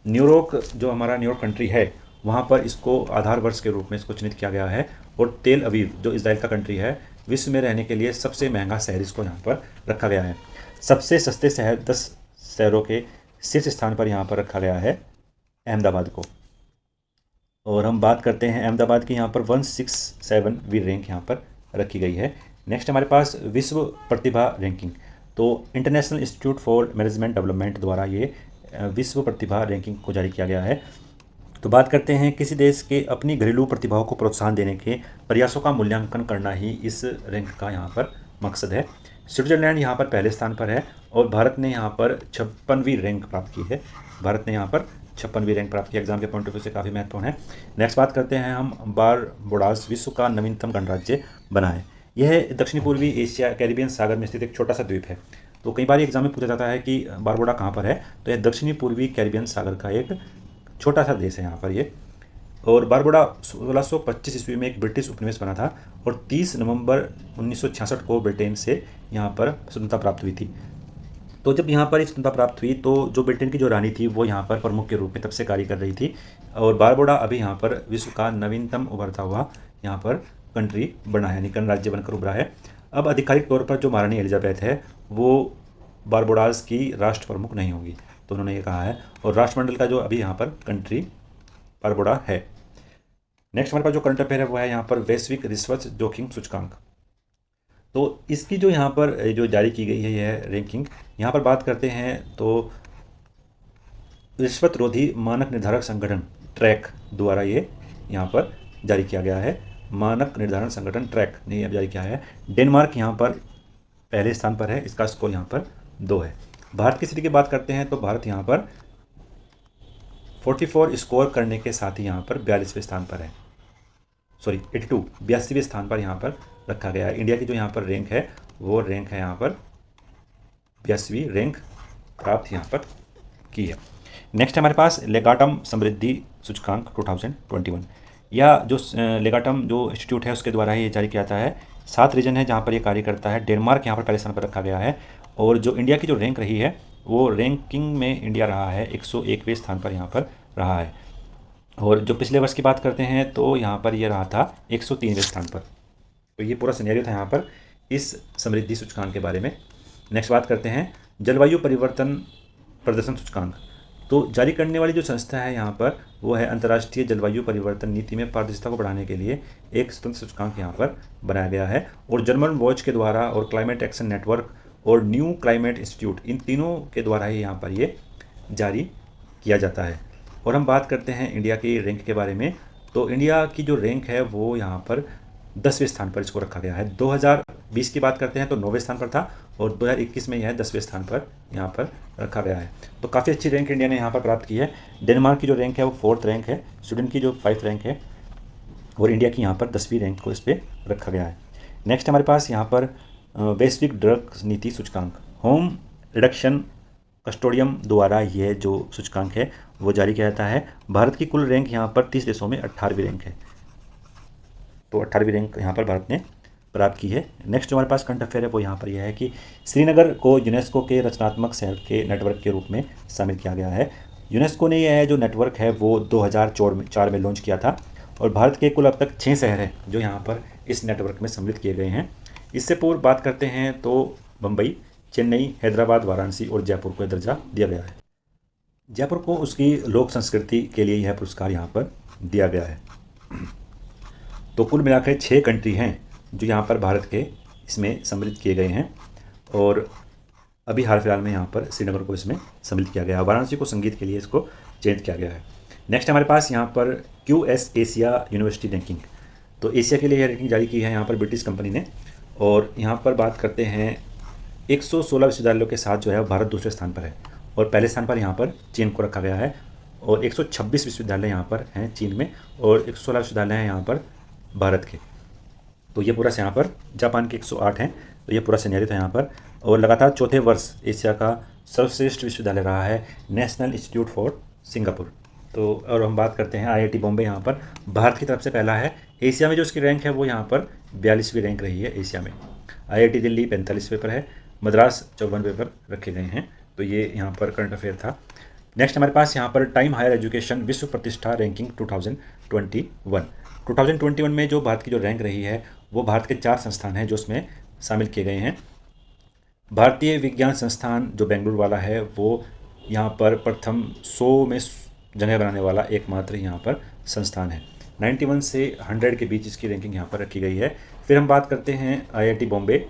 A: न्यूयॉर्क जो हमारा न्यूयॉर्क कंट्री है वहाँ पर इसको आधार वर्ष के रूप में इसको चिन्हित किया गया है। और तेल अवीव जो इजराइल का कंट्री है, विश्व में रहने के लिए सबसे महंगा शहर इसको यहाँ पर रखा गया है। सबसे सस्ते शहर 10 शहरों के शीर्ष स्थान पर यहाँ पर रखा गया है अहमदाबाद को। और हम बात करते हैं अहमदाबाद की, यहाँ पर 167वीं रैंक यहाँ पर रखी गई है। नेक्स्ट हमारे पास विश्व प्रतिभा रैंकिंग। तो international institute for management development द्वारा ये विश्व प्रतिभा रैंकिंग को जारी किया गया है। तो बात करते हैं किसी देश के अपनी घरेलू प्रतिभाओं को प्रोत्साहन देने के प्रयासों का मूल्यांकन करना ही इस रैंक का यहाँ पर मकसद है। स्विट्जरलैंड यहाँ पर पहले स्थान पर है और भारत ने यहाँ पर 56वीं रैंक प्राप्त की है। भारत ने यहाँ पर 56वीं रैंक प्राप्त की, एग्जाम के पॉइंट ऑफ व्यू से काफ़ी महत्वपूर्ण है। नेक्स्ट बात करते हैं हम बारबुडास विश्व का नवीनतम गणराज्य बना है। यह दक्षिणी पूर्वी एशिया कैरिबियन सागर में स्थित एक छोटा सा द्वीप है। तो कई बार एग्जाम में पूछा जाता है कि बारबुडा कहाँ पर है, तो यह दक्षिणी पूर्वी कैरिबियन सागर का एक छोटा सा देश है यहाँ पर ये। और बारबुडा 1625 ईस्वी में एक ब्रिटिश उपनिवेश बना था और 30 नवंबर 1966 को ब्रिटेन से यहाँ पर स्वतंत्रता प्राप्त हुई थी। तो जब यहाँ पर स्वतंत्रता प्राप्त हुई तो जो ब्रिटेन की जो रानी थी वो यहाँ पर प्रमुख के रूप में तब से कार्य कर रही थी। और बारबुडा अभी यहाँ पर विश्व का नवीनतम उभरता हुआ यहाँ पर कंट्री बना है, यानी गणराज्य बनकर उभरा है। अब आधिकारिक तौर पर जो महारानी एलिजाबेथ है वो बारबुडास की राष्ट्र प्रमुख नहीं होगी, तो उन्होंने ये कहा है। और राष्ट्रमंडल का जो अभी यहाँ पर कंट्री बारबुडा है। नेक्स्ट हमारे पास जो करंट अफेयर है वो है यहाँ पर वैश्विक रिश्वत जोखिम सूचकांक। तो इसकी जो यहाँ पर जो जारी की गई है यह रैंकिंग, यहाँ पर बात करते हैं तो रिश्वत रोधी मानक निर्धारक संगठन ट्रैक द्वारा ये यहाँ पर जारी किया गया है। मानक निर्धारण संगठन ट्रैक ने अब जारी किया है। डेनमार्क यहाँ पर पहले स्थान पर है, इसका स्कोर यहाँ पर 2 है। भारत की स्थिति की बात करते हैं तो भारत यहाँ पर 44 स्कोर करने के साथ ही यहाँ पर 42वें स्थान पर है, 82वें स्थान पर यहाँ पर रखा गया है। इंडिया की जो यहाँ पर रैंक है वो रैंक है यहाँ पर 82वीं रैंक प्राप्त यहाँ पर की है। नेक्स्ट हमारे पास लेगाटम समृद्धि सूचकांक 2021। या जो लेगाटम जो इंस्टीट्यूट है उसके द्वारा ये जारी किया जाता है। 7 रीजन है जहाँ पर ये कार्य करता है। डेनमार्क यहाँ पर पहले स्थान पर रखा गया है। और जो इंडिया की जो रैंक रही है वो रैंकिंग में इंडिया रहा है 101वें स्थान पर यहाँ पर रहा है। और जो पिछले वर्ष की बात करते हैं तो यहाँ पर ये रहा था 103वें स्थान पर। तो ये पूरा सिनेरियो था यहाँ पर इस समृद्धि सूचकांक के बारे में। नेक्स्ट बात करते हैं जलवायु परिवर्तन प्रदर्शन सूचकांक। तो जारी करने वाली जो संस्था है यहाँ पर वो है अंतर्राष्ट्रीय जलवायु परिवर्तन नीति में पारदर्शिता को बढ़ाने के लिए एक स्वतंत्र सूचकांक यहाँ पर बनाया गया है। और जर्मन वॉच के द्वारा और क्लाइमेट एक्शन नेटवर्क और न्यू क्लाइमेट इंस्टीट्यूट, इन तीनों के द्वारा ही यहाँ पर ये जारी किया जाता है। और हम बात करते हैं इंडिया की रैंक के बारे में। तो इंडिया की जो रैंक है वो यहाँ पर 10वें स्थान पर इसको रखा गया है। 2020 की बात करते हैं तो 9वें स्थान पर था और 2021 में यह 10वें स्थान पर यहाँ पर रखा गया है। तो काफ़ी अच्छी रैंक इंडिया ने यहाँ पर प्राप्त की है। डेनमार्क की जो रैंक है वो 4th रैंक है, स्वीडन की जो 5th रैंक है और इंडिया की यहाँ पर 10वीं रैंक को इस पर रखा गया है। नेक्स्ट हमारे पास यहाँ पर वैश्विक ड्रग नीति सूचकांक होम रिडक्शन कस्टोडियम द्वारा यह जो सूचकांक है वो जारी किया जाता है। भारत की कुल रैंक यहाँ पर 30 देशों में 18वीं रैंक है। तो 18वीं रैंक यहाँ पर भारत ने प्राप्त की है। नेक्स्ट जो हमारे पास करंट अफेयर है वो यहाँ पर यह है कि श्रीनगर को यूनेस्को के रचनात्मक शहर के नेटवर्क के रूप में शामिल किया गया है। यूनेस्को ने यह जो नेटवर्क है वो 2004 में लॉन्च किया था और भारत के कुल अब तक 6 शहर हैं जो यहाँ पर इस नेटवर्क में सम्मिलित किए गए हैं। इससे पूर्व बात करते हैं तो मुंबई, चेन्नई, हैदराबाद, वाराणसी और जयपुर को दर्जा दिया गया है। जयपुर को उसकी लोक संस्कृति के लिए यह पुरस्कार यहाँ पर दिया गया है। तो कुल मिलाकर 6 कंट्री हैं जो यहाँ पर भारत के इसमें सम्मिलित किए गए हैं और अभी हाल फिलहाल में यहाँ पर श्रीनगर को इसमें सम्मिलित किया गया है। वाराणसी को संगीत के लिए इसको चयनित किया गया है। नेक्स्ट हमारे पास यहाँ पर QS एशिया यूनिवर्सिटी रैंकिंग। तो एशिया के लिए यह रैंकिंग जारी की है यहाँ पर ब्रिटिश कंपनी ने। और यहाँ पर बात करते हैं 116 विश्वविद्यालयों के साथ जो है भारत दूसरे स्थान पर है और पहले स्थान पर यहाँ पर चीन को रखा गया है। और 126 विश्वविद्यालय यहाँ पर हैं चीन में और 116 विश्वविद्यालय हैं यहाँ पर भारत के। तो ये पूरा यहाँ पर जापान के 108 हैं। तो ये पूरा सिनेरियो था यहाँ पर। और लगातार चौथे वर्ष एशिया का सर्वश्रेष्ठ विश्वविद्यालय रहा है नेशनल इंस्टीट्यूट फॉर सिंगापुर। तो और हम बात करते हैं IIT बॉम्बे यहाँ पर भारत की तरफ से पहला है। एशिया में जो उसकी रैंक है वो यहाँ पर 42वीं रैंक रही है एशिया में। IIT दिल्ली 45वें पर है, मद्रास 54वें पर रखे गए हैं। तो ये यहाँ पर करंट अफेयर था। नेक्स्ट हमारे पास यहाँ पर टाइम हायर एजुकेशन विश्व प्रतिष्ठा रैंकिंग 2021। 2021 में जो भारत की जो रैंक रही है वो भारत के 4 संस्थान हैं जो उसमें शामिल किए गए हैं। भारतीय विज्ञान संस्थान जो बेंगलुरु वाला है वो यहाँ पर प्रथम 100 में जगह बनाने वाला एकमात्र यहाँ पर संस्थान है। 91 से 100 के बीच इसकी रैंकिंग यहाँ पर रखी गई है। फिर हम बात करते हैं IIT बॉम्बे,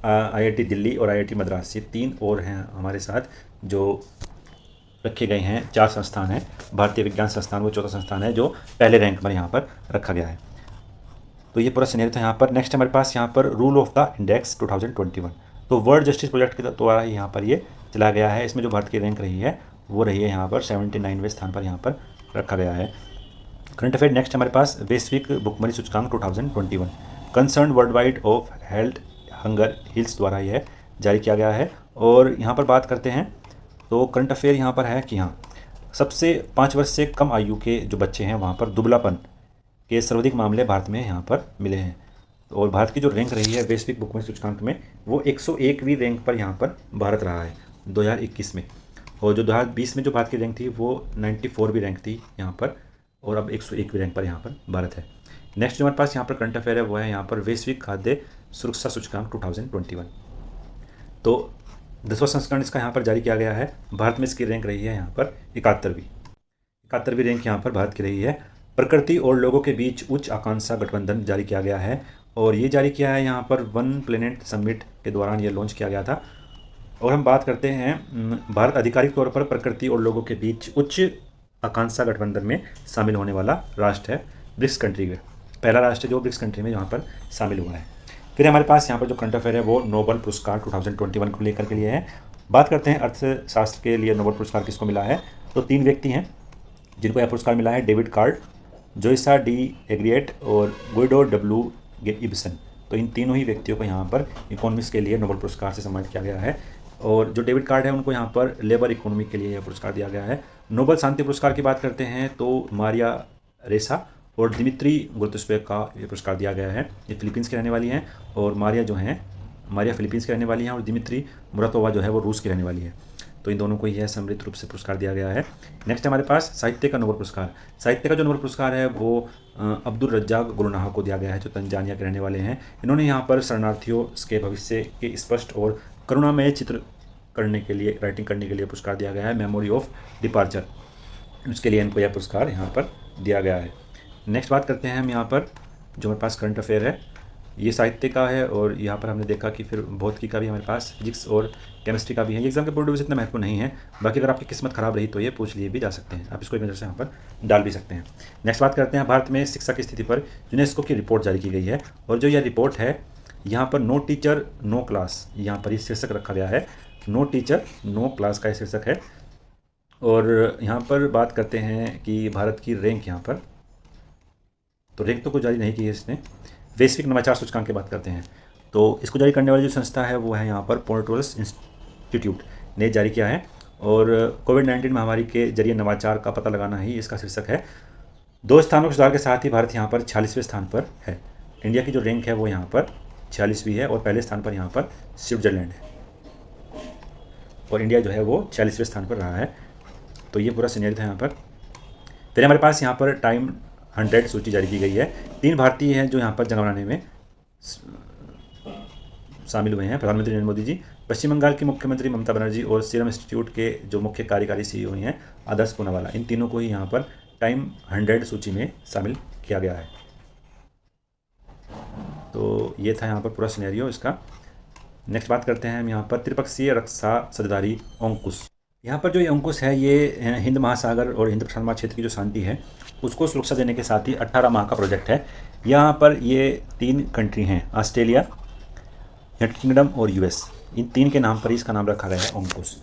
A: IIT दिल्ली और IIT मद्रास, ये 3 और हैं हमारे साथ जो रखे गए हैं। 4 संस्थान हैं। भारतीय विज्ञान संस्थान वो चौथा संस्थान है जो पहले रैंक पर यहाँ पर रखा गया है। तो ये पूरा सिनेरियो था यहाँ पर। नेक्स्ट हमारे पास यहाँ पर रूल ऑफ द इंडेक्स 2021, तो वर्ल्ड जस्टिस प्रोजेक्ट के द्वारा यहाँ पर ये चला गया है। इसमें जो भारत की रैंक रही है वो रही है यहाँ पर 79वें स्थान पर यहाँ पर रखा गया है। करंट अफेयर नेक्स्ट हमारे पास वैश्विक भुखमरी सूचकांक 2021 concern world wide of health hunger hills द्वारा यह जारी किया गया है। और यहाँ पर बात करते हैं तो करंट अफेयर यहाँ पर है कि हाँ, सबसे 5 वर्ष से कम आयु के जो बच्चे हैं वहाँ पर दुबलापन के सर्वाधिक मामले भारत में यहाँ पर मिले हैं। और भारत की जो रैंक रही है वैश्विक भुखमरी सूचकांक में वो 101वीं रैंक पर यहाँ पर भारत रहा है 2021 में। और जो 2020 में जो भारत की रैंक थी वो 94वीं रैंक थी यहाँ पर, और अब 101वीं रैंक पर यहाँ पर भारत है। नेक्स्ट जो हमारे पास यहाँ पर करंट अफेयर है वो है यहाँ पर वैश्विक खाद्य सुरक्षा सूचकांक 2021। तो 10वां संस्करण इसका यहाँ पर जारी किया गया है। भारत में इसकी रैंक रही है यहाँ पर 71वीं रैंक यहाँ पर भारत की रही है। प्रकृति और लोगों के बीच उच्च आकांक्षा गठबंधन जारी किया गया है, और ये जारी किया है यहाँ पर वन प्लेनेट समिट के दौरान ये लॉन्च किया गया था। और हम बात करते हैं भारत आधिकारिक तौर पर प्रकृति और लोगों के बीच उच्च आकांक्षा गठबंधन में शामिल होने वाला राष्ट्र है। ब्रिक्स कंट्री में पहला राष्ट्र जो ब्रिक्स कंट्री में यहाँ पर शामिल हुआ है। फिर हमारे पास यहाँ पर जो करंट अफेयर है वो नोबेल पुरस्कार 2021 को लेकर के लिए है। बात करते हैं अर्थशास्त्र के लिए नोबेल पुरस्कार किसको मिला है, तो 3 व्यक्ति हैं जिनको यह पुरस्कार मिला है, डेविड कार्ड, जोइसा डी एग्रिएट और गुइडो डब्ल्यू इब्सन। तो इन तीनों ही व्यक्तियों को यहाँ पर इकोनॉमिक्स के लिए नोबेल पुरस्कार से सम्मानित किया गया है। और जो डेविड कार्ड है उनको यहाँ पर लेबर इकोनॉमी के लिए यह पुरस्कार दिया गया है। नोबेल शांति पुरस्कार की बात करते हैं तो मारिया रेसा और दिमित्री गुरुत्स्बेक का ये पुरस्कार दिया गया है। ये फिलीपींस की रहने वाली हैं, और मारिया फिलीपींस की रहने वाली हैं, और दिमित्री मुरातोवा जो है वो रूस की रहने वाली है। तो इन दोनों को यह सम्मिलित रूप से पुरस्कार दिया गया है। नेक्स्ट हमारे पास साहित्य का नोबेल पुरस्कार। साहित्य का जो नोबेल पुरस्कार है वो अब्दुल रज्जाक गुलनाह को दिया गया है जो तंजानिया के रहने वाले हैं। इन्होंने यहाँ पर शरणार्थियों के भविष्य के स्पष्ट और करुणामय चित्र करने के लिए राइटिंग करने के लिए पुरस्कार दिया गया है, मेमोरी ऑफ डिपार्चर। उसके लिए इनको यह पुरस्कार यहाँ पर दिया गया है। नेक्स्ट बात करते हैं हम यहाँ पर जो हमारे पास करंट अफेयर है, ये साहित्य का है, और यहाँ पर हमने देखा कि फिर भौतिकी का भी हमारे पास, फिजिक्स और केमिस्ट्री का भी है। ये एग्जाम के पॉइंट ऑफ व्यू से इतना महत्वपूर्ण नहीं है, बाकी अगर आपकी किस्मत खराब रही तो ये पूछ लिए भी जा सकते हैं, आप इसको एक नज़र से यहाँ पर डाल भी सकते हैं। नेक्स्ट बात करते हैं भारत में शिक्षा की स्थिति पर यूनेस्को की रिपोर्ट जारी की गई है, और जो यह रिपोर्ट है यहाँ पर नो टीचर नो क्लास, यहाँ पर ये शीर्षक रखा गया है, नो टीचर नो क्लास का शीर्षक है। और यहाँ पर बात करते हैं कि भारत की रैंक यहाँ पर, तो रैंक तो कुछ जारी नहीं की है इसने। वैश्विक नवाचार सूचकांक की बात करते हैं तो इसको जारी करने वाली जो संस्था है वो है यहाँ पर पोर्टोरस इंस्टीट्यूट ने जारी किया है, और कोविड-19 महामारी के जरिए नवाचार का पता लगाना ही इसका शीर्षक है। 2 स्थानों के सुधार के साथ ही भारत यहाँ पर 46वें स्थान पर है। इंडिया की जो रैंक है वो यहाँ पर 46वीं है, और पहले स्थान पर यहाँ पर स्विट्जरलैंड है, और इंडिया जो है वो 46वें स्थान पर रहा है। तो ये पूरा सीनियर था यहाँ पर। फिर हमारे पास यहाँ पर टाइम 100 सूची जारी की गई है। 3 भारतीय हैं जो यहाँ पर जगह बनाने में शामिल हुए हैं, प्रधानमंत्री नरेंद्र मोदी जी, पश्चिम बंगाल की मुख्यमंत्री ममता बनर्जी, और सीरम इंस्टीट्यूट के जो मुख्य कार्यकारी CEO हैं आदर्श पूनावाला। इन तीनों को ही यहाँ पर टाइम 100 सूची में शामिल किया गया है। तो ये था यहाँ पर पूरा सिनेरियो इसका। नेक्स्ट बात करते हैं हम यहाँ पर त्रिपक्षीय रक्षा साझेदारी ऑंकुश। यहाँ पर जो ये अंकुश है ये हिंद महासागर और हिंद प्रशांत महासागर क्षेत्र की जो शांति है उसको सुरक्षा देने के साथ ही 18 माह का प्रोजेक्ट है। यहाँ पर ये 3 कंट्री हैं, ऑस्ट्रेलिया, यूनाइटेड किंगडम और US। इन 3 के नाम पर ही इसका नाम रखा गया है अंकुश।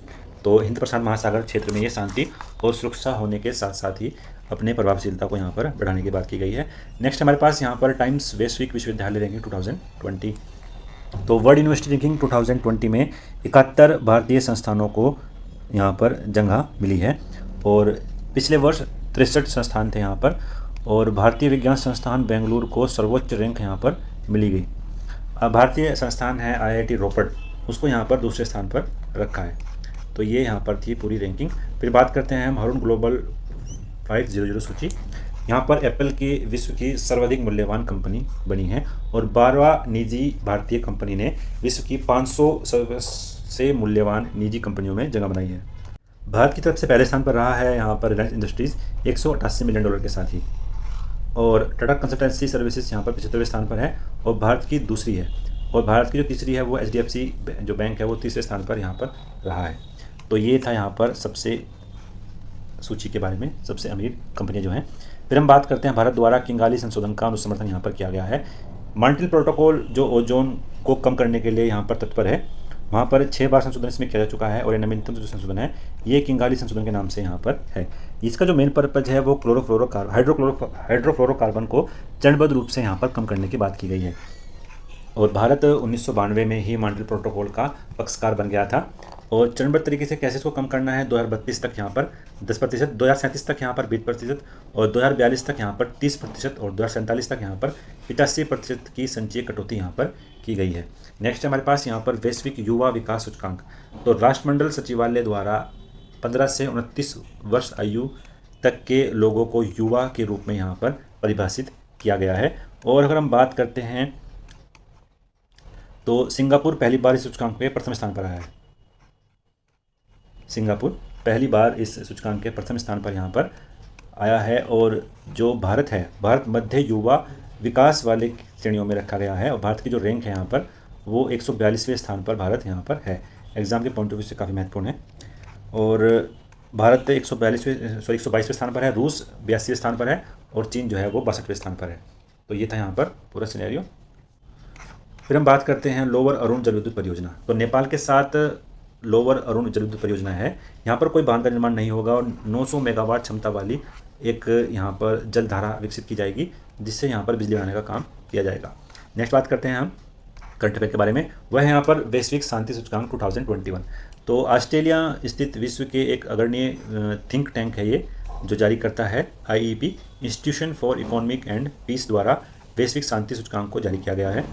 A: तो हिंद प्रशांत महासागर क्षेत्र में ये शांति और सुरक्षा होने के साथ साथ ही अपने प्रभावशीलता को यहाँ पर बढ़ाने की बात की गई है। नेक्स्ट हमारे पास यहाँ पर टाइम्स वैश्विक विश्वविद्यालय रैंकिंग 2020। तो वर्ल्ड यूनिवर्सिटी रैंकिंग 2020 में 71 भारतीय संस्थानों को यहाँ पर जगह मिली है, और पिछले वर्ष 63 संस्थान थे यहाँ पर, और भारतीय विज्ञान संस्थान बेंगलुरु को सर्वोच्च रैंक यहाँ पर मिली गई। भारतीय संस्थान है IIT रोपड़, उसको यहाँ पर दूसरे स्थान पर रखा है। तो ये यहाँ पर थी पूरी रैंकिंग। फिर बात करते हैं हम हरून ग्लोबल 500 सूची। यहाँ पर एप्पल की विश्व की सर्वाधिक मूल्यवान कंपनी बनी है और 12वां निजी भारतीय कंपनी ने विश्व की 500 सबसे मूल्यवान निजी कंपनियों में जगह बनाई है। भारत की तरफ से पहले स्थान पर रहा है यहाँ पर रिलायंस इंडस्ट्रीज़ $188 मिलियन के साथ ही, और टाटा कंसल्टेंसी सर्विसेज यहाँ पर 75वें स्थान पर है और भारत की दूसरी है, और भारत की जो तीसरी है वो HDFC जो बैंक है वो तीसरे स्थान पर यहाँ पर रहा है। तो ये था यहाँ पर सबसे सूची के बारे में सबसे अमीर कंपनियाँ जो हैं। फिर हम बात करते हैं भारत द्वारा किंगाली संशोधन का अनुसमर्थन यहाँ पर किया गया है। मॉन्ट्रियल प्रोटोकॉल जो ओजोन को कम करने के लिए यहाँ पर तत्पर है, वहाँ पर 6 बार संशोधन इसमें किया जा चुका है और ये नवीनतम जो संशोधन है ये किंगाली संशोधन के नाम से यहाँ पर है। इसका जो मेन पर्पज है वो हाइड्रोफ्लोरोकार्बन को चरणबद्ध रूप से यहाँ पर कम करने की बात की गई है। और भारत 1992 में ही मॉन्ट्रियल प्रोटोकॉल का पक्षकार बन गया था। और चरणबद्ध तरीके से कैसे इसको कम करना है, 2032 तक यहाँ पर 10%, 2037 तक यहाँ पर 20% और 2042 तक यहाँ पर 30% और 2047 तक यहाँ पर 85% की संचयी कटौती यहाँ पर की गई है। नेक्स्ट हमारे पास यहाँ पर वैश्विक युवा विकास सूचकांक। तो राष्ट्रमंडल सचिवालय द्वारा 15 से 29 वर्ष आयु तक के लोगों को युवा के रूप में यहाँ पर परिभाषित किया गया है। और अगर हम बात करते हैं तो सिंगापुर पहली बार इस सूचकांक पे प्रथम स्थान पर आया है। सिंगापुर पहली बार इस सूचकांक के प्रथम स्थान पर यहाँ पर आया है। और जो भारत है, भारत मध्य युवा विकास वाले श्रेणियों में रखा गया है और भारत की जो रैंक है यहाँ पर वो 142वें स्थान पर भारत यहाँ पर है। एग्ज़ाम के पॉइंट ऑफ व्यू से काफ़ी महत्वपूर्ण है। और भारत 122वें स्थान पर है, रूस 82वें स्थान पर है और चीन जो है वो 62वें स्थान पर है। तो ये था यहाँ पर पूरा सिनेरियो। फिर हम बात करते हैं लोअर अरुण जल विद्युत परियोजना। तो नेपाल के साथ लोअर अरुण जल विद्युत परियोजना है। यहाँ पर कोई बांध का निर्माण नहीं होगा और 900 मेगावाट क्षमता वाली एक यहाँ पर जलधारा विकसित की जाएगी जिससे यहाँ पर बिजली बनाने का काम किया जाएगा। नेक्स्ट बात करते हैं हम करंट अफेयर के बारे में, वह है यहाँ पर वैश्विक शांति सूचकांक 2021। तो ऑस्ट्रेलिया स्थित विश्व के एक अग्रणीय थिंक टैंक है ये, जो जारी करता है IEP Institution for Economic and Peace द्वारा वैश्विक शांति सूचकांक को जारी किया गया है।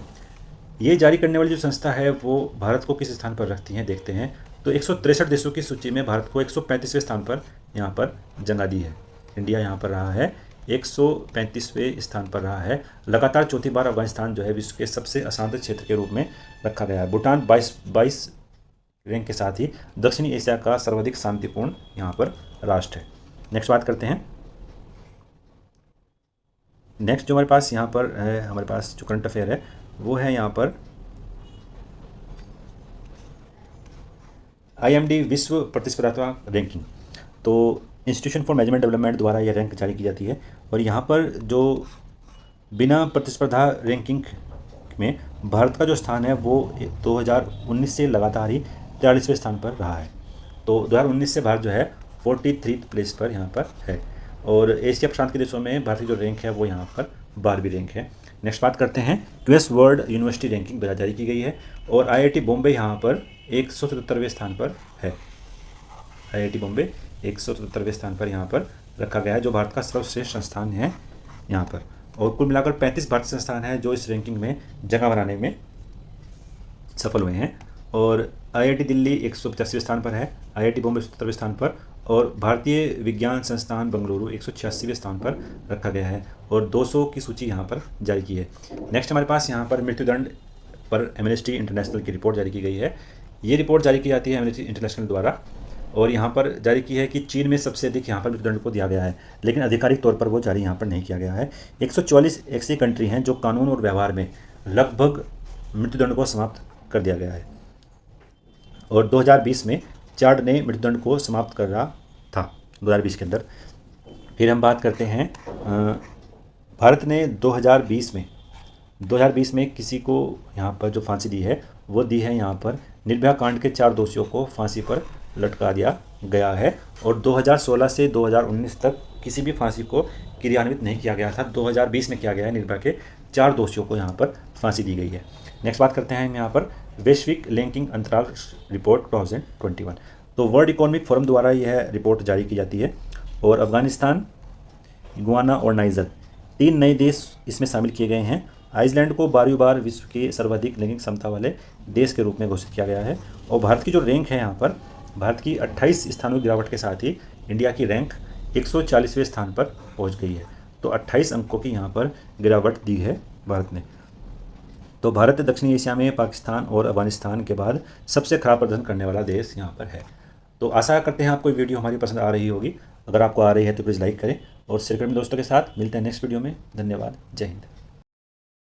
A: ये जारी करने वाली जो संस्था है वो भारत को किस स्थान पर रखती हैं देखते हैं। तो 163 देशों की सूची में भारत को 135वें स्थान पर यहाँ पर जगह दी है। इंडिया यहाँ पर रहा है 135वें स्थान पर रहा है। लगातार चौथी बार अफगानिस्तान जो है विश्व के सबसे अशांत क्षेत्र के रूप में रखा गया है। भूटान 22 रैंक के साथ ही दक्षिणी एशिया का सर्वाधिक शांतिपूर्ण यहाँ पर राष्ट्र है। नेक्स्ट बात करते हैं। नेक्स्ट जो हमारे पास यहाँ पर है, हमारे पास जो करंट अफेयर है वो है यहाँ पर IMD विश्व प्रतिस्पर्धा रैंकिंग। तो इंस्टीट्यूशन फॉर मैनेजमेंट डेवलपमेंट द्वारा यह रैंक जारी की जाती है और यहाँ पर जो बिना प्रतिस्पर्धा रैंकिंग में भारत का जो स्थान है वो 2019 से लगातार ही 43वें स्थान पर रहा है। तो 2019 से भारत जो है 43 प्लेस पर यहाँ पर है। और एशिया प्रशांत के देशों में भारत की जो रैंक है वो यहाँ पर 12वीं रैंक है। नेक्स्ट बात करते हैं क्वेस वर्ल्ड यूनिवर्सिटी रैंकिंग जारी की गई है और IIT बॉम्बे यहाँ पर 177वें स्थान पर है। IIT बॉम्बे 177वें स्थान पर यहाँ पर रखा गया है, जो भारत का सर्वश्रेष्ठ संस्थान है यहाँ पर। और कुल मिलाकर 35 भारतीय संस्थान हैं जो इस रैंकिंग में जगह बनाने में सफल हुए हैं। और IIT दिल्ली 185वें स्थान पर है, IIT बॉम्बे 77वें स्थान पर और भारतीय विज्ञान संस्थान बेंगलुरु 186वें स्थान पर रखा गया है और 200 की सूची यहाँ पर जारी की है। नेक्स्ट हमारे पास यहाँ पर मृत्युदंड पर एमनेस्टी इंटरनेशनल की रिपोर्ट जारी की गई है। ये रिपोर्ट जारी की जाती है एमनेस्टी इंटरनेशनल द्वारा और यहाँ पर जारी की है कि चीन में सबसे अधिक यहाँ पर मृत्युदंड को दिया गया है, लेकिन आधिकारिक तौर पर वो जारी यहाँ पर नहीं किया गया है। 144 ऐसी कंट्री हैं जो कानून और व्यवहार में लगभग मृत्युदंड को समाप्त कर दिया गया है और 2020 में 4 ने मृत्युदंड को समाप्त कर रहा था 2020 के अंदर। फिर हम बात करते हैं भारत ने 2020 में किसी को यहाँ पर जो फांसी दी है वो दी है यहाँ पर निर्भया कांड के 4 दोषियों को फांसी पर लटका दिया गया है और 2016 से 2019 तक किसी भी फांसी को क्रियान्वित नहीं किया गया था। 2020 में किया गया है, निर्भया के 4 दोषियों को यहाँ पर फांसी दी गई है। नेक्स्ट बात करते हैं हम यहाँ पर वैश्विक रैंकिंग अंतराल रिपोर्ट 2021। तो वर्ल्ड इकोनॉमिक फोरम द्वारा यह रिपोर्ट जारी की जाती है और अफगानिस्तान, गुआना और नाइजर 3 नए देश इसमें शामिल किए गए हैं। आइसलैंड को 12वीं बार विश्व के सर्वाधिक लैंगिक क्षमता वाले देश के रूप में घोषित किया गया है और भारत की जो रैंक है यहाँ पर भारत की 28 स्थानों की गिरावट के साथ ही इंडिया की रैंक 140वें स्थान पर पहुंच गई है। तो 28 अंकों की यहाँ पर गिरावट दी है भारत ने। तो भारत दक्षिणी एशिया में पाकिस्तान और अफगानिस्तान के बाद सबसे खराब प्रदर्शन करने वाला देश यहाँ पर है। तो आशा करते हैं आपको वीडियो हमारी पसंद आ रही होगी। अगर आपको आ रही है तो प्लीज़ लाइक करें और शेयर करें दोस्तों के साथ। मिलते हैं नेक्स्ट वीडियो में। धन्यवाद। जय हिंद।